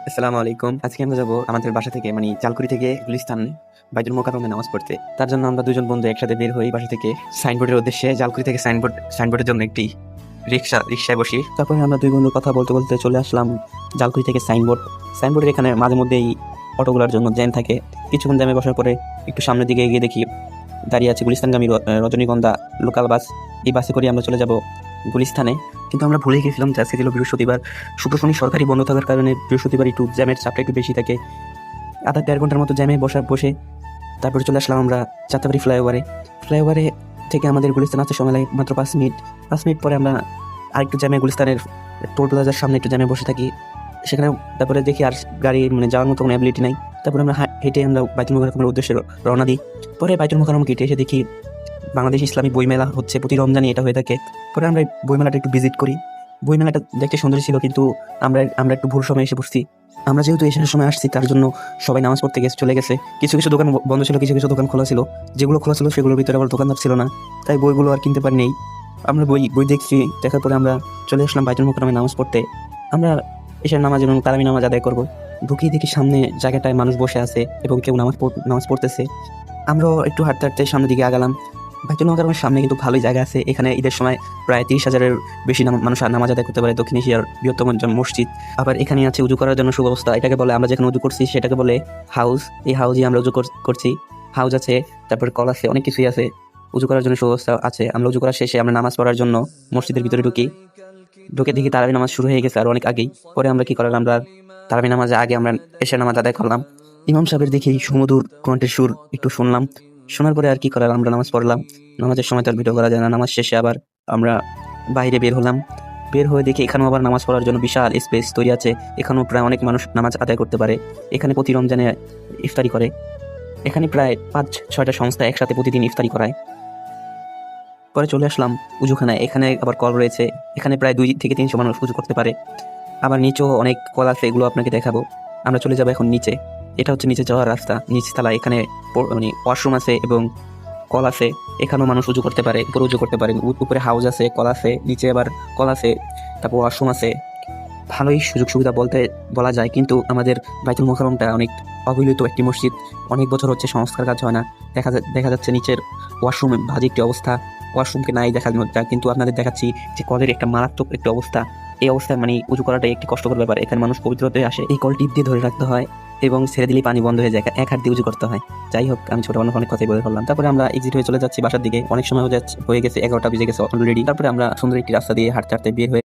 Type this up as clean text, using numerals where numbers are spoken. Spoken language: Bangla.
আসসালামু আলাইকুম। আজকে আমরা যাবো আমাদের বাসা থেকে জালকুড়ি থেকে গুলিস্তান বাইতুল মোকাররমে নামাজ পড়তে। তার জন্য আমরা দুজন বন্ধু একসাথে বের হই বাসা থেকে সাইনবোর্ডের উদ্দেশ্যে। জালকুড়ি থেকে সাইনবোর্ডের জন্য একটি রিক্সায় বসি। তারপরে আমরা দুই বন্ধু কথা বলতে বলতে চলে আসলাম জালকুড়ি থেকে সাইনবোর্ডের এখানে মাঝে মধ্যেই অটোগুলোর জন্য জ্যাম থাকে। কিছুক্ষণ জ্যামে বসার পরে একটু সামনের দিকে এগিয়ে দেখি দাঁড়িয়ে আছে গুলিস্তানগামী রজনীগন্ধা লোকাল বাস। এই বাসে করে আমরা চলে যাব গুলিস্তানে। কিন্তু আমরা ভুলে গেছিলাম যে আজকে ছিল বৃহস্পতিবার। শুক্র শনি সরকারি বন্ধ থাকার কারণে বৃহস্পতিবার একটু জ্যামের চাপটা একটু বেশি থাকে। আধা 1.5 ঘন্টার মতো জ্যামে বসে তারপরে চলে আসলাম আমরা যাত্রাবাড়ি ফ্লাইওভারে থেকে আমাদের গুলিস্তান আসতে সময় লাগে মাত্র 5 মিনিট পরে আমরা আরেকটু জ্যামে গুলিস্তানের টোল প্লাজার সামনে একটু জ্যামে বসে থাকি। সেখানে তারপরে দেখি আর গাড়ি যাওয়ার মতো কোনো অ্যাবিলিটি নাই। তারপরে আমরা হেঁটে আমরা বাইতুল মোকাররমের উদ্দেশ্যে রওনা দিই। পরে বাইতুল মোকাররম কেটে এসে দেখি বাংলাদেশ ইসলামী বইমেলা হচ্ছে, প্রতি রমজানে এটা হয়ে থাকে। পরে আমরা বইমেলাটা একটু ভিজিট করি। বইমেলাটা দেখতে সুন্দর ছিল, কিন্তু আমরা একটু ভুল সময় এসে পড়ছি। আমরা যেহেতু এসে সময় আসছি তার জন্য সবাই নামাজ পড়তে চলে গেছে। কিছু কিছু দোকান বন্ধ ছিল, কিছু কিছু দোকান খোলা ছিল। যেগুলো খোলা ছিল সেগুলোর ভিতরে আবার দোকানদার ছিল না, তাই বইগুলো আর কিনতে পারিনি। আমরা বই দেখছি, দেখার পরে আমরা চলে আসলাম বাইতুল মোকাররমে নামাজ পড়তে। আমরা এশার নামাজ এবং তারাবি নামাজ আদায় করবো। ঢুকিয়ে দেখি সামনে জায়গাটায় মানুষ বসে আছে এবং কেউ নামাজ পড়তেছে। আমরাও একটু হাঁটতে হাঁটতে সামনের দিকে আগালাম। বাইতুল মোকাররমের সামনে কিন্তু ভালোই জায়গা আছে। এখানে ঈদের সময় প্রায় 30,000-এর বেশি মানুষ নামাজ আদায় করতে পারে। দক্ষিণ এশিয়ার বৃহত্তম মসজিদ। আবার এখানে আছে উজু করার জন্য সুব্যবস্থা। এটাকে বলে, আমরা যেখানে উজু করছি সেটাকে বলে হাউস। এই হাউজে আমরা উজু করছি। হাউস আছে, তারপর কল আছে, অনেক কিছুই আছে। উজু করার জন্য সুব্যবস্থা আছে। আমরা উজু করার শেষে আমরা নামাজ পড়ার জন্য মসজিদের ভিতরে ঢুকে দেখি তারাবি নামাজ শুরু হয়ে গেছে আর অনেক আগেই। পরে আমরা কি করলাম, আমরা তারাবি নামাজে আগে আমরা এশার নামাজ আদায় করলাম। ইমাম সাহেবের দেখি সুমধুর কণ্ঠের সুর একটু শুনলাম। শোনার পরে আর কি করার, আমরা নামাজ পড়লাম। নামাজের সময় তো আর ভিডিও করা যায় না। নামাজ শেষে আবার আমরা বাইরে বের হলাম। বের হয়ে দেখি এখানেও আবার নামাজ পড়ার জন্য বিশাল স্পেস তৈরি আছে। এখানেও প্রায় অনেক মানুষ নামাজ আদায় করতে পারে। এখানে প্রতি রমজানে ইফতারি করে। এখানে প্রায় 5-6টা সংস্থা একসাথে প্রতিদিন ইফতারি করায়। পরে চলে আসলাম উজুখানায়। এখানে আবার কল রয়েছে। এখানে প্রায় 200-300 মানুষ উজু করতে পারে। আবার নিচেও অনেক কল আছে, এগুলো আপনাকে দেখাবো। আমরা চলে যাবো এখন নিচে। এটা হচ্ছে নিচে যাওয়ার রাস্তা, নিচতলা। এখানে ওয়াশরুম আছে এবং কল আছে। এখানেও মানুষ উজু করতে পারে, উপরে উজু করতে পারে। উপরে হাউস আছে, কল আছে, নিচে আবার কল আছে, তারপর ওয়াশরুম আছে। ভালোই সুযোগ সুবিধা বলা যায়। কিন্তু আমাদের বাইতুল মোকাররমটা অনেক অবহেলিত একটি মসজিদ। অনেক বছর হচ্ছে সংস্কার কাজ হয় না। দেখা যাচ্ছে নিচের ওয়াশরুমে বাজে একটি অবস্থা। ওয়াশরুমকে নাই দেখানো যায়, কিন্তু আপনাদের দেখাচ্ছি যে কলের একটা মারাত্মক একটি অবস্থা। এই অবস্থায় উজু করাটাই একটি কষ্টকর ব্যাপার। এখানে মানুষ পবিত্র হতে আসে। এই কল টিপ দিয়ে ধরে রাখতে হয় এবং ছেড়ে দিলেই পানি বন্ধ হয়ে যায়। এক হাত দিয়ে উজু করতে হয়। যাই হোক, আমি ছোট অনেক কথাই বলে ফেললাম। তারপরে আমরা এক্সিট হয়ে চলে যাচ্ছি বাসার দিকে। অনেক সময় হয়ে গেছে, 11টা বেজে গেছে অলরেডি। তারপরে আমরা সুন্দর একটি রাস্তা দিয়ে হাঁটতে হাঁটতে বের হয়ে